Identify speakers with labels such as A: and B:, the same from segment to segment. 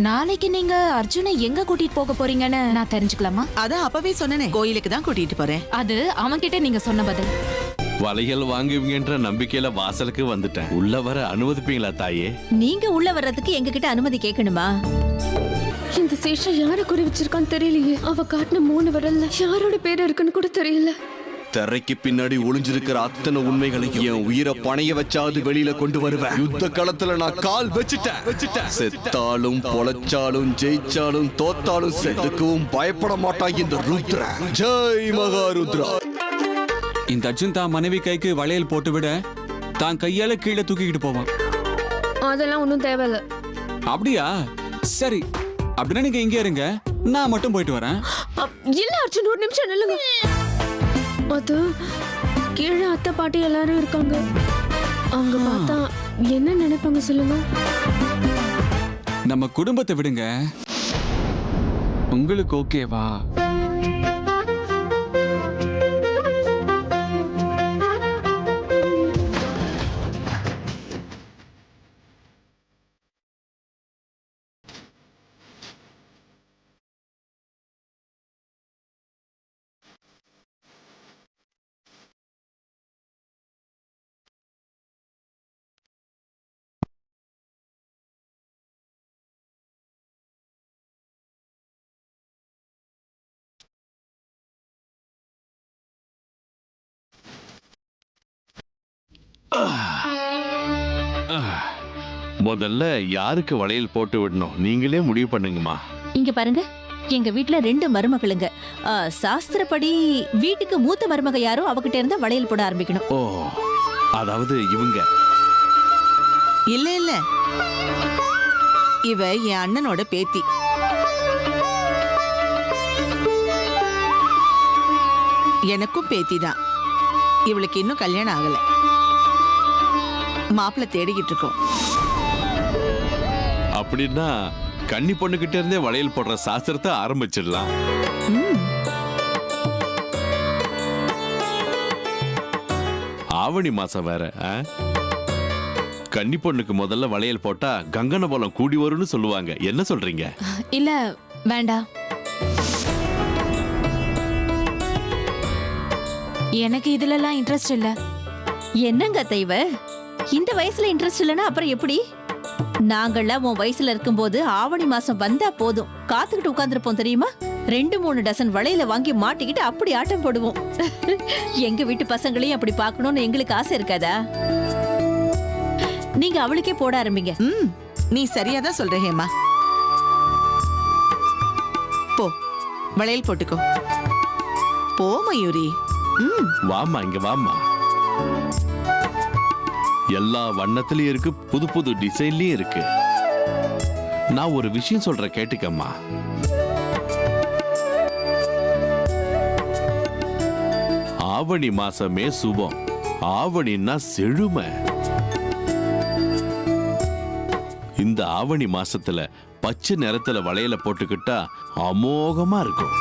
A: நாளைக்கு நீங்க அர்ஜுனை எங்க கூட்டிட்டு போக போறீங்கன்னு நான் தெரிஞ்சுக்கலாமா?
B: அதான் அப்பவே சொன்னனே, கோயிலுக்கு தான் கூட்டிட்டு போறேன்.
A: அது அவன்கிட்ட நீங்க சொன்ன பதில்.
C: வளையல் வாங்குவீங்கன்ற நம்பிக்கையில வாசலுக்கு வந்துட்டேன். உள்ள வர அனுமதிப்பீங்களா தாயே?
D: நீங்க உள்ள வர்றதுக்கு எங்க கிட்ட அனுமதி கேட்கணுமா?
E: இந்த சேஷம் யார குறி வச்சிருக்கான்னு தெரியலையே. அவ காட்டின 3 விரல்ல யாரோட பேர் இருக்குன்னு கூட தெரியல.
F: திரைக்கு பின்னாடி ஒளிஞ்சிருக்கிற அத்தனை உண்மைகளையும் என் உயிரை பணைய வச்சாது வெளியில கொண்டு வருவேன். யுத்த களத்துல நான் கால் வச்சுட்டேன். செத்தாலும் பொழைச்சாலும் ஜெயிச்சாலும் தோத்தாலும் எதுக்கும் பயப்பட மாட்டான் இந்த ருத்ரா. ஜெய் மகாருத்ரா.
G: இந்த அர்ஜுன் தான் மனைவி கைக்கு வளையல் போட்டு விட தான் கையால கீழே தூக்கிக்கிட்டு போவான்.
E: அதெல்லாம் ஒன்றும் தேவையில்ல.
G: அப்படியா? சரி, அப்படின்னா நீங்க இங்கே இருங்க, நான் மட்டும் போயிட்டு வரேன்.
E: இல்ல அர்ஜுன், ஒரு நிமிஷம் நில்லுங்க. அது கீழே அத்தை பாட்டி எல்லாரும் இருக்காங்க. அவங்க பார்த்தா என்ன நினைப்பாங்க சொல்லுங்க?
G: நம்ம குடும்பத்தை விடுங்க, உங்களுக்கு ஓகேவா?
C: முதல்ல யாருக்கு வளையல் போட்டு விடணும் நீங்களே முடிவு பண்ணுங்கம்மா.
D: இங்க பாருங்க, எங்க வீட்டுல 2 மருமகளுங்க. சாஸ்திரப்படி வீட்டுக்கு மூத்த மருமக யாரோ அவகிட்ட இருந்தா வளையல் போட ஆரம்பிக்கணும்.
C: ஓ, அதாவது இவங்க.
B: இல்ல இல்ல, இவ என் அண்ணனோட பேத்தி. எனக்கும் பேத்தி தான். இவளுக்கு இன்னும் கல்யாணம் ஆகல. மாப்பிள்ளை தேடிக்கிட்டு இருக்கோம்.
C: அப்படின்னா கன்னி பொண்ணுகிட்ட இருந்தே வளையல் போடுற சாஸ்திரத்தை ஆரம்பிச்சிடலாம். ஆவணி மாசம் வேற. கன்னி பொண்ணுக்கு முதல்ல வளையல் போட்டா கங்கன போலம் கூடி வரும்னு சொல்லுவாங்க. என்ன சொல்றீங்க?
A: இல்ல வேண்டாம், எனக்கு இதுலலாம் இன்ட்ரெஸ்ட் இல்ல.
D: என்னங்க தெய்வ, இந்த வயசுல இன்ட்ரெஸ்ட் இல்லைன்னா அப்புறம் எப்படி? நாங்கள்லாம் உன் வயசுல இருக்கும்போது ஆவணி மாசம் வந்தா போதும் காத்துக்கிட்டு உட்கார்ந்துருப்போம் தெரியுமா? 2-3 டசன் வளையல வாங்கி மாட்டிக்கிட்டு அப்படி ஆட்டம் போடுவோம். எங்க வீட்டு பசங்களையும் அப்படி பார்க்கணும்னு எங்களுக்கு ஆசை இருக்காதா? நீங்க அவளுக்கே போட ஆரம்பிங்க.
B: நீ சரியாதான் சொல்ற ஹேமா. போ, வளையல் போட்டுக்கோ. போ மயூரி.
C: வாமா, இங்க வாமா. எல்லா வண்ணத்திலயும் இருக்கு, புது புது டிசைன்லயும் இருக்கு. நான் ஒரு விஷயம் சொல்ற, கேட்டுக்கம்மா. ஆவணி மாசமே சுபம். ஆவணின்னா செழுமை. இந்த ஆவணி மாசத்துல பச்சை நிறத்துல வளையல போட்டுக்கிட்டா அமோகமா இருக்கும்.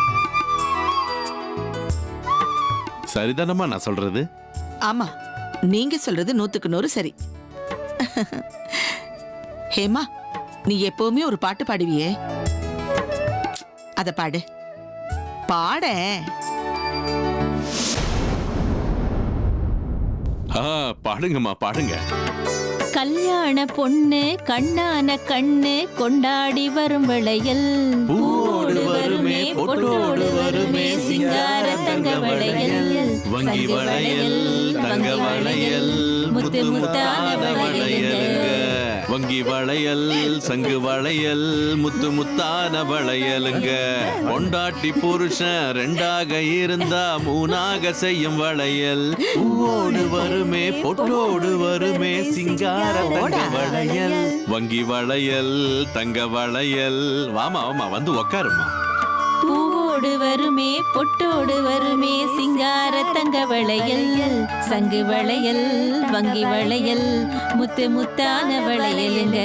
C: சரிதானமா நான் சொல்றது?
B: ஆமா, நீங்க சொல்றது 100க்கு 100 சரி. ஹேமா, நீ எப்பவுமே ஒரு பாட்டு பாடுவியே, அத பாடு. பாட.
C: பாடுங்கம்மா, பாடுங்க.
D: கல்யாண பொண்ணு கண்ணான கண்ணு கொண்டாடி வரும் வளையல், பூவோடு வருமே பொட்டோடு வருமே சிங்கார தங்க வளையல்,
C: வங்கி வளையல் தங்க வளையல் முத்து முத்தான வளையல், வங்கி வளையல் சங்கு வளையல் முத்து முத்தான வளையலுங்க. பொண்டாட்டி புருஷன் 2ஆக இருந்தா 3ஆக செய்யும் வளையல், பூவோடு வருமே பொட்டோடு வருமே சிங்கார தங்க வளையல், வங்கி வளையல் தங்க வளையல். வாமா வாமா, வந்து உக்காருமா.
D: பூவோடு வருமே பொட்டோடு வருமே சிங்கார தங்க வளையல், சங்கு வளையல் வங்கி வளையல் முத்து முத்தான வளையலுங்க.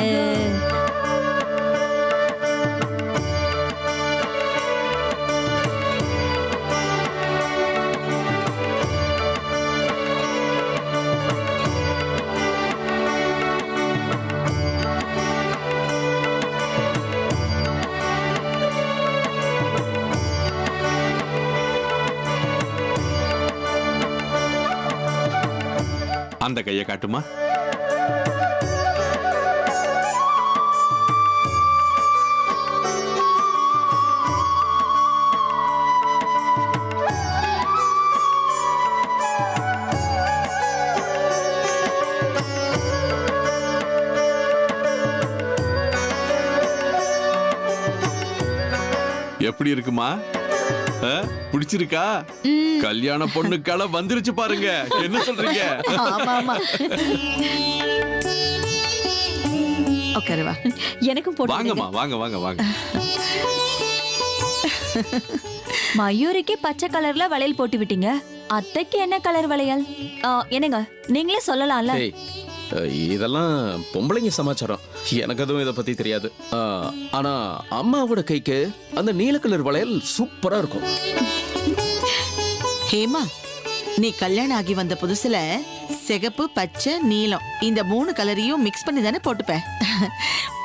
C: அந்த கையை காட்டுமா. எப்படி இருக்குமா? பிடிச்சிருக்கா? கல்யாண பொண்ணுக்கால வந்துருச்சு பாருங்க. என்ன சொல்றீங்க?
B: ஆமா ஆமா. உட்காருவா.
D: எனக்கும் போட்டு
C: வாங்கம்மா, வாங்க வாங்க வாங்க.
A: மயூரிக்கு பச்சை கலர்ல வளையல் போட்டு விட்டீங்க. அத்தைக்கு என்ன கலர் வளையல்? என்னங்க நீங்களே சொல்லலாம்ல.
H: ஏய், இதெல்லாம் பொம்பளைங்க சமாச்சாரம். எனக்கு அதுவும் இதை பத்தி தெரியாது. ஆனா அம்மாவோட கைக்கு அந்த நீல கலர் வளையல் சூப்பரா இருக்கும்.
B: ஹேமா, நீ கல்யாணம் ஆகி வந்த புதுசுல சிகப்பு, பச்சை, நீலம் இந்த 3 கலரையும் மிக்ஸ் பண்ணி தானே போட்டுப்ப.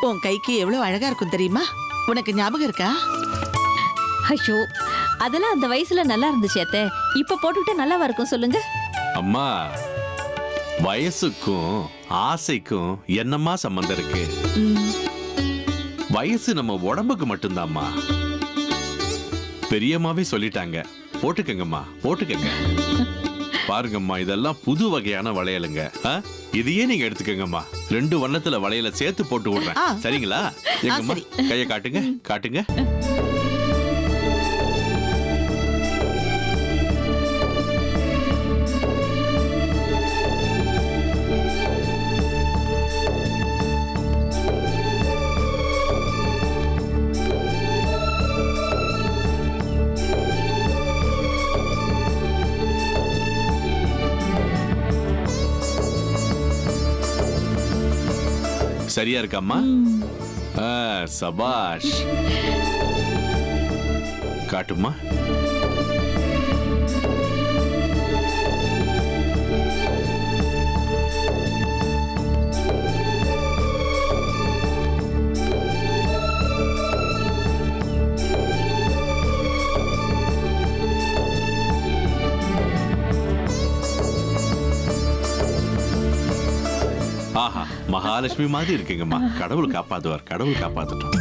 B: உன் கைக்கு எவ்வளவு அழகா இருக்கும் தெரியுமா? உனக்கு ஞாபகம் இருக்கா?
D: ஐயோ, அதெல்லாம் அந்த வயசுல நல்லா இருந்துச்சு அத்தை. இப்ப போட்டுக்கிட்டா நல்லாவா இருக்கும் சொல்லுங்க?
C: அம்மா, வயசுக்கும் ஆசைக்கும் என்னம்மா சம்பந்தம் இருக்கு? வயசு நம்ம உடம்புக்கு மட்டும்தாம்மா. பெரியம்மாவே சொல்லிட்டாங்க, போட்டுக்கங்கம்மா போட்டுக்கங்க. பாருங்கம்மா, இதெல்லாம் புது வகையான வளையலுங்க. இதையே நீங்க எடுத்துக்கங்கம்மா. 2 வண்ணத்துல வளையல சேர்த்து போட்டு விடுறேன். சரிங்களா? எங்கம்மா கையை காட்டுங்க காட்டுங்க. சரியா இருக்காம்மா? சபாஷ். காட்டுமா. ஆஹா, மகாலட்சுமி மாதிரி இருக்குங்கம்மா. கடவுள் காப்பாத்துவார், கடவுள் காப்பாத்தட்டும்.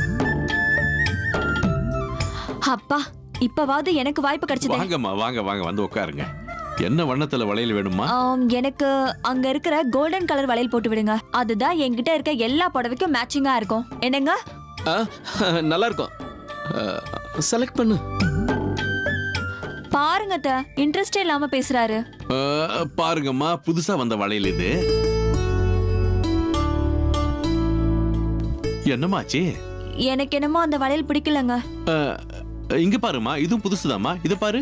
A: அப்பா, இப்பவாவது எனக்கு வாய்ப்பு கிடைச்சது.
C: வாங்கம்மா வாங்க வாங்க, வந்து உட்காருங்க. என்ன வண்ணத்துல வளையல் வேணுமா?
A: எனக்கு அங்க இருக்கிற கோல்டன் கலர் வளையல் போட்டு விடுங்க. அதுதான் என்கிட்ட இருக்க எல்லா புடவைக்கும் மேட்சிங்கா இருக்கும். என்னங்க?
H: நல்லா இருக்கும். செலக்ட் பண்ணு.
A: பாருங்க அத்தை, இன்ட்ரெஸ்டே இல்லாம பேசுறாரு.
C: பாருங்கம்மா, புதுசா வந்த வளையல் இது. என்னமாச்சு?
A: எனக்கு என்னமோ அந்த வளையல் பிடிக்கலங்க.
C: இங்க பாருமா, இதுவும் புதுசுதாம்மா. இத பாரு.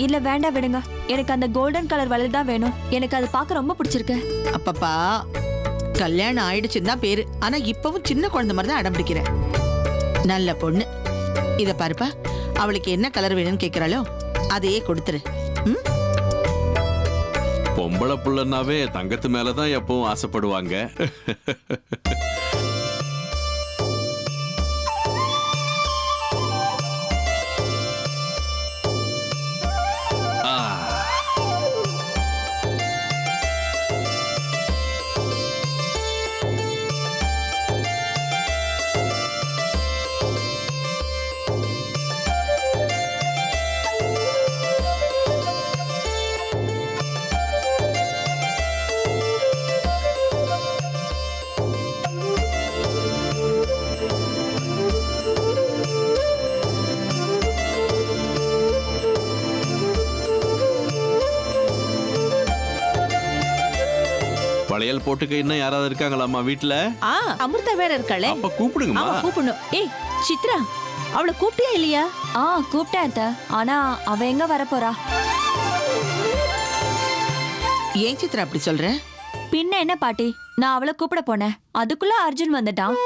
A: இல்ல வேண்டாம், விடுங்க. எனக்கு அந்த கோல்டன் கலர் வளையல் தான் வேணும். எனக்கு அது பார்க்க ரொம்ப பிடிச்சிருக்கு.
B: அப்பப்பா, கல்யாணம் ஆயிடுச்சுன்னு தான் பேரு. ஆனா இப்பவும் சின்ன குழந்தை மாதிரி தான் அடம் பிடிக்கிற. நல்ல பொண்ணு. இத பாருப்பா, அவளுக்கு என்ன கலர் வேணும்னு கேக்குறாளோ அதையே கொடுத்துரு.
C: பொம்பளை புள்ளனாவே தங்கத்து மேலதான் எப்பவும் ஆசைப்படுவாங்க. வளையல் போட்டுக்க இன்னும் யாராவது இருக்காங்களாம்மா வீட்டுல?
D: அமிர்தா வேற இருக்காளே.
C: அப்ப கூப்பிடுங்கம்மா.
D: ஆமா, கூப்பிடணும். ஏய் சித்ரா, அவளை கூப்பிட்டியா இல்லையா?
A: கூப்பிட்டேன் அத்தை. ஆனா அவ எங்க வர போறா?
B: ஏன் சித்ரா அப்படி சொல்ற?
A: பின்ன என்ன பாட்டி, நான் அவளை கூப்பிட போனேன், அதுக்குள்ள அர்ஜுன் வந்துட்டான்.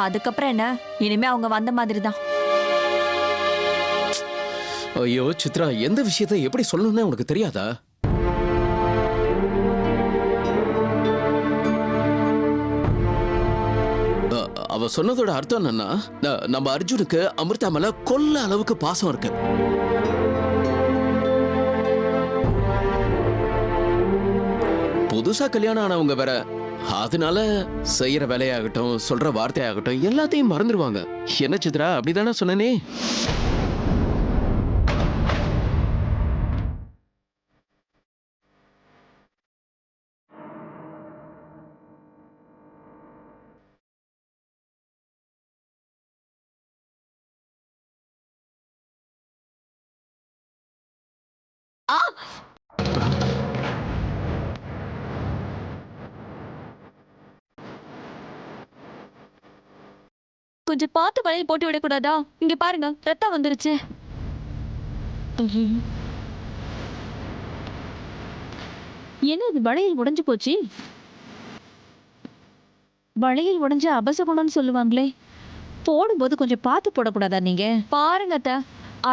A: அதுக்கப்புறம் என்ன, இனிமே அவங்க வந்த மாதிரி தான்.
H: ஐயோ சித்ரா, எந்த விஷயத்தை எப்படி சொல்லணும்னு உனக்கு தெரியாதா? அவ சொன்னதோட அர்த்தம் என்னன்னா நம்ம அர்ஜுனுக்கு அமிர்தா மேல கொல்ல அளவுக்கு பாசம் இருக்கு. புதுசா கல்யாணம் ஆனவங்க வேற, அதனால செய்யற வேலையாகட்டும் சொல்ற வார்த்தையாகட்டும் எல்லாத்தையும் மறந்துடுவாங்க. என்ன சித்ரா, அப்படிதானே சொன்னனே?
A: கொஞ்சம் பார்த்து வளையல் போட்டு விடக்கூடாதா? இங்க பாருங்க, ரத்தம் வந்துருச்சு.
D: என்ன இது, வளையல் உடைஞ்சு போச்சு? வளையல் உடைஞ்ச அபசகுணம்னு சொல்லுவாங்களே, போடும்போது கொஞ்சம் பார்த்து போடக்கூடாதா நீங்க?
A: பாருங்க அத்தை,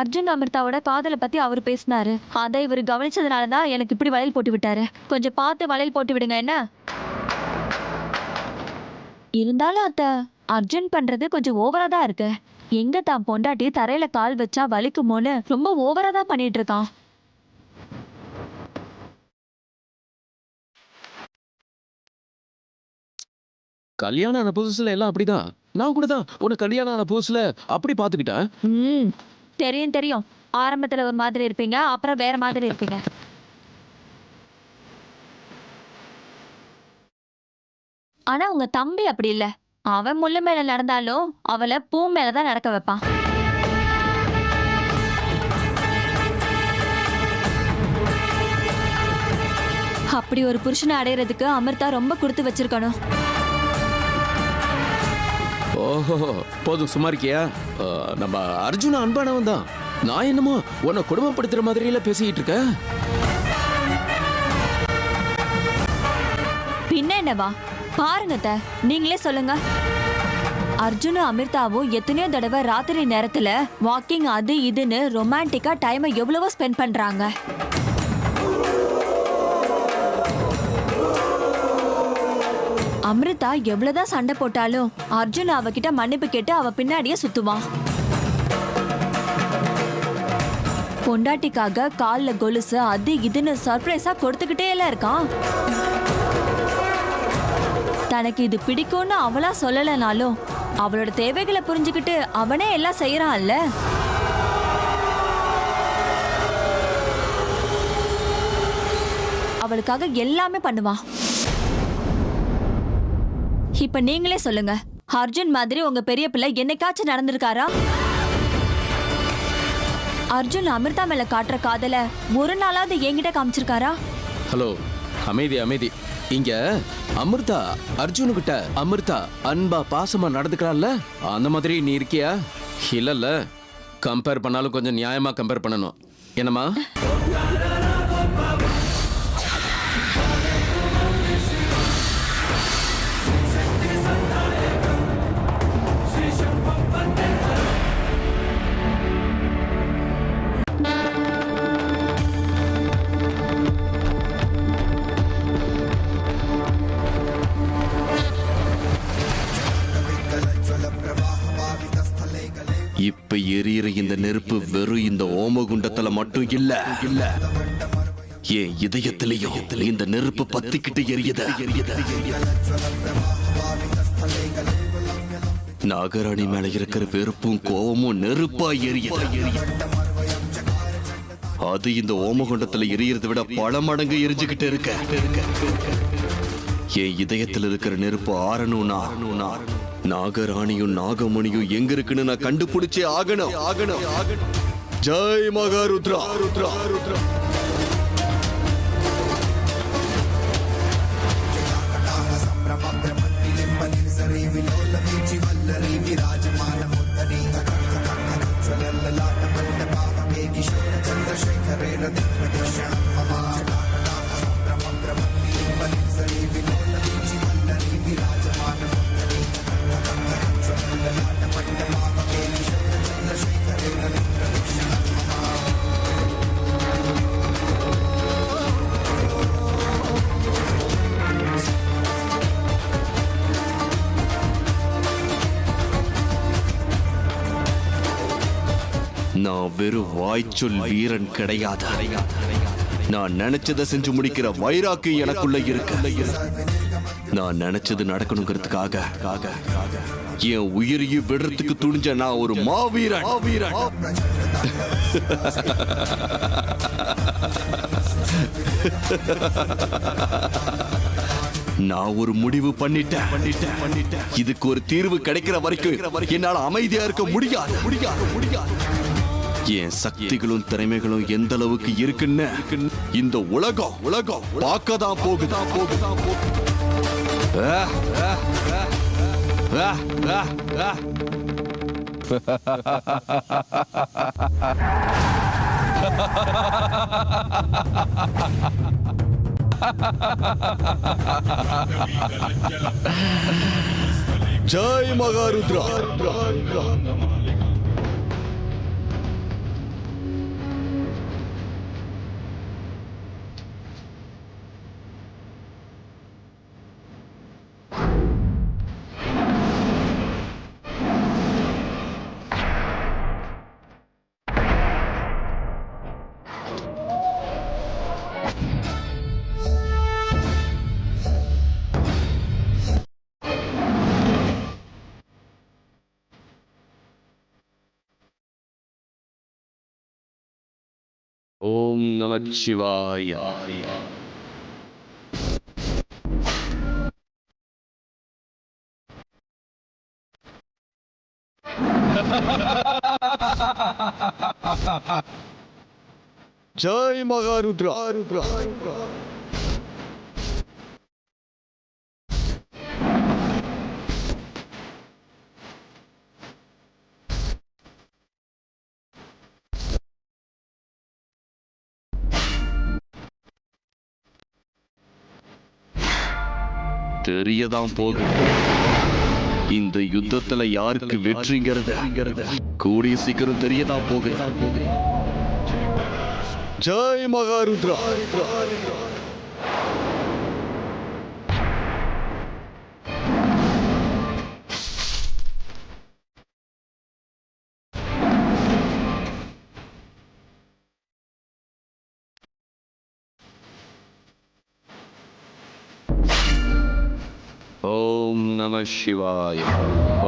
A: அர்ஜுன் அமிர்தாவோட காதலை பத்தி அவர் பேசினாரு. அதை இவர் கவனிச்சதுனாலதான் எனக்கு இப்படி வளையல் போட்டு விட்டாரு. கொஞ்சம் பார்த்து வளையல் போட்டு விடுங்க என்ன. இருந்தாலும் அத்தை, அர்ஜுன் பண்றது கொஞ்சம் ஓவரா தான் இருக்கு. எங்க தான் பொண்டாட்டி தரையில கால் வச்சா வலிக்குமோன்னு ரொம்ப ஓவரா தான் பண்ணிட்டு இருக்கான்.
H: கல்யாணம் ஆன புதுசுல எல்லாம் அப்படிதான். நான் கூட தான் உனக்கு கல்யாணம் ஆன புதுசுல அப்படி பாத்துக்கிட்டேன்.
A: தெரியும் தெரியும், ஆரம்பத்துல ஒரு மாதிரி இருப்பீங்க, அப்புறம் வேற மாதிரி இருப்பீங்க. ஆனா உங்க தம்பி அப்படி இல்ல. அவன் முள்ளு மேல நடந்தாலும் அவளை பூ மேலதான் நடக்க வைப்பான். அப்படி ஒரு புருஷனை அடையிறதுக்கு அமிர்தா ரொம்ப கொடுத்து வச்சிருக்கணும்.
H: ஓஹோ, போதும் சும்மா இருக்கியா? நம்ம அர்ஜுன அன்பானவன் தான். நான் என்னமோ உன்னை குடும்பப்படுத்துற மாதிரியில பேசிக்கிட்டு இருக்க.
A: பின்ன என்னவா? பாருங்க அத்தை, நீங்களே சொல்லுங்க. அர்ஜுனும் அமிர்தாவும் எத்தனையோ தடவை ராத்திரி நேரத்துல வாக்கிங் அது இதுன்னு ரொமான்டிக்கா டைமை எவ்வளவோ ஸ்பெண்ட் பண்றாங்க. அமிர்தா எவ்வளவுதான் சண்டை போட்டாலும் அர்ஜுன் அவகிட்ட மன்னிப்பு கேட்டு அவ பின்னாடியே சுத்துவான். பொண்டாட்டிக்காக கால்ல கொலுசு அது இதுன்னு சர்ப்ரைஸா கொடுத்துக்கிட்டே எல்லாம் இருக்கான். தனக்கு இது பிடிக்கும்னு அவளா சொல்லலைனாலும் அவளோட தேவைகளை புரிஞ்சுக்கிட்டு அவனே எல்லாம் செய்யறான்ல. அவளுக்காக எல்லாமே பண்ணுவான். இப்ப நீங்களே சொல்லுங்க, அர்ஜுன் மாதிரி உங்க பெரிய பிள்ளை என்னைக்காச்சும் நடந்திருக்காரா? அர்ஜுன் அமிர்தா மேல காட்டுற காதல ஒரு நாளாவது என்கிட்ட காமிச்சிருக்காரா?
H: ஹலோ, அமைதி அமைதி. இங்க அமிர்தா அர்ஜுனுகிட்ட அமிர்தா அன்பா பாசமா நடந்துக்கிறான்ல, அந்த மாதிரி நீ இருக்கியா? இல்லல்ல. கம்பேர் பண்ணாலும் கொஞ்சம் நியாயமா கம்பேர் பண்ணணும். என்னம்மா?
F: இப்ப எரியிற இந்த நெருப்பு வெறும் இந்த ஓமகுண்டத்துல மட்டும் இல்ல, என் இதயத்திலையும் இந்த நெருப்பு பத்திக்கிட்டு எரியுது. நாகராணி மேல இருக்கிற வெறுப்பும் கோபமும் நெருப்பா எரியுது. அது இந்த ஓமகுண்டத்துல எரியறதை விட பல மடங்கு எரிஞ்சுக்கிட்டு இருக்க. என் இதயத்தில் இருக்கிற நெருப்பு ஆறணும்னா நாகராணியும் நாகமணியும் எங்க இருக்குன்னு நான் கண்டுபிடிச்சே ஆகணும். ஜெய் மகாருத்ரா. வெறும் வாய்ச்சொல் வீரன் கிடையாது. நான் நினைச்சதை செஞ்சு முடிக்கிற வைராக்கு எனக்குள்ள இருக்கு. நான் நினைச்சது நடக்கணுங்கிறதுக்காக என் உயிரையும் விடுறதுக்கு துணிஞ்ச நான் ஒரு மாவீரன். நான் ஒரு முடிவு பண்ணிட்டேன். இதுக்கு ஒரு தீர்வு கிடைக்கிற வரைக்கும் என்னால அமைதியா இருக்க முடியாது. என் சக்திகளும் திறமைகளும் எந்த அளவுக்கு இருக்குன்னு இந்த உலகம் பார்க்கதான் போகுது. ஜெய் மகாருத்ரா.
H: ஓம் நம சிவாய.
F: ஜெய் மகாருத்ரா. தெரியதான் போகுது இந்த யுத்தத்துல யாருக்கு வெற்றிங்கிறது கூடிய சீக்கிரம் தெரியதான் போகுது. ஜெய் மகாருத்ரா.
H: ஓம் நம சிவாய.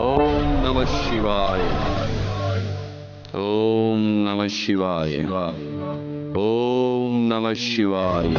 H: ஓம் நம சிவாய. ஓம் நம சிவாய. ஓம் நம சிவாய.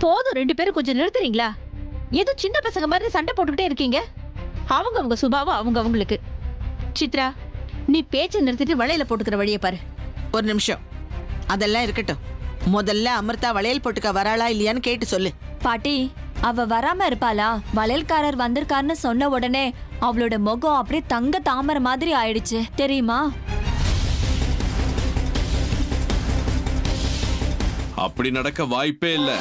D: போதும், 2 பேரும் கொஞ்சம் நிறுத்துறீங்களா? ஏதோ சின்ன பசங்க மாதிரி சண்டை போட்டுக்கிட்டே இருக்கீங்க. அவங்க சுபாவம் அவங்களுக்கு. சித்ரா, நீ பேச்சை நிறுத்திட்டு வளையல போட்டுக்கிற வழியை பாரு.
B: ஒரு நிமிஷம், அதெல்லாம் இருக்கட்டும். முதல்ல அமிர்தா வளையல் போட்டுக்க வராளா இல்லையான்னு கேட்டு சொல்லு.
A: பாட்டி, அவ வராம இருப்பாளா? வளையல்காரர் வந்திருக்காருன்னு சொன்ன உடனே அவளோட முகம் அப்படியே தங்க தாமரை மாதிரி ஆயிடுச்சு தெரியுமா?
C: அப்படி நடக்க வாய்ப்பே இல்ல.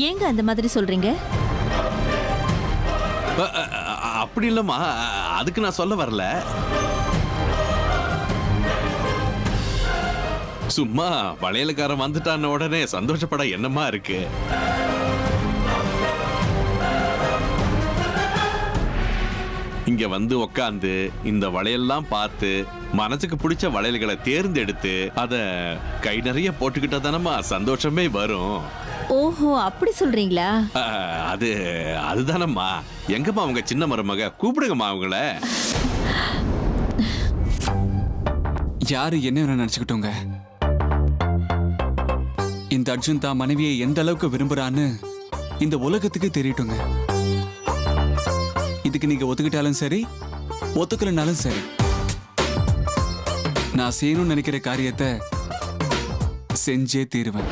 D: ஏங்க அந்த மாதிரி சொல்றீங்க?
C: அப்படி இல்லம்மா, அதுக்கு நான் சொல்ல வரல. சும்மா வளையலுக்காரன் வந்துட்டான உடனே சந்தோஷப்பட என்னமா இருக்கு? இங்க வந்து உக்காந்து இந்த வளையல்லாம் பார்த்து மனசுக்கு பிடிச்ச வளையல்களை தேர்ந்தெடுத்து அத கை நிறைய போட்டுக்கிட்டா தானம்மா சந்தோஷமே வரும்.
D: ஓஹோ, அப்படி சொல்றீங்களா?
C: அதுதானம்மா. எங்கம்மா அவங்க சின்ன மருமக? கூப்பிடுங்கம்மா அவங்கள.
G: யாரு என்ன நினைச்சுக்கிட்டோங்க, இந்த அர்ஜுன் தான் மனைவியை எந்த அளவுக்கு விரும்புறான்னு இந்த உலகத்துக்கு தெரியட்டுங்க. இதுக்கு நீங்க ஒத்துக்கிட்டாலும் சரி, ஒத்துக்கலனாலும் சரி, நான் செய்யணும்னு நினைக்கிற காரியத்தை செஞ்சே தீருவேன்.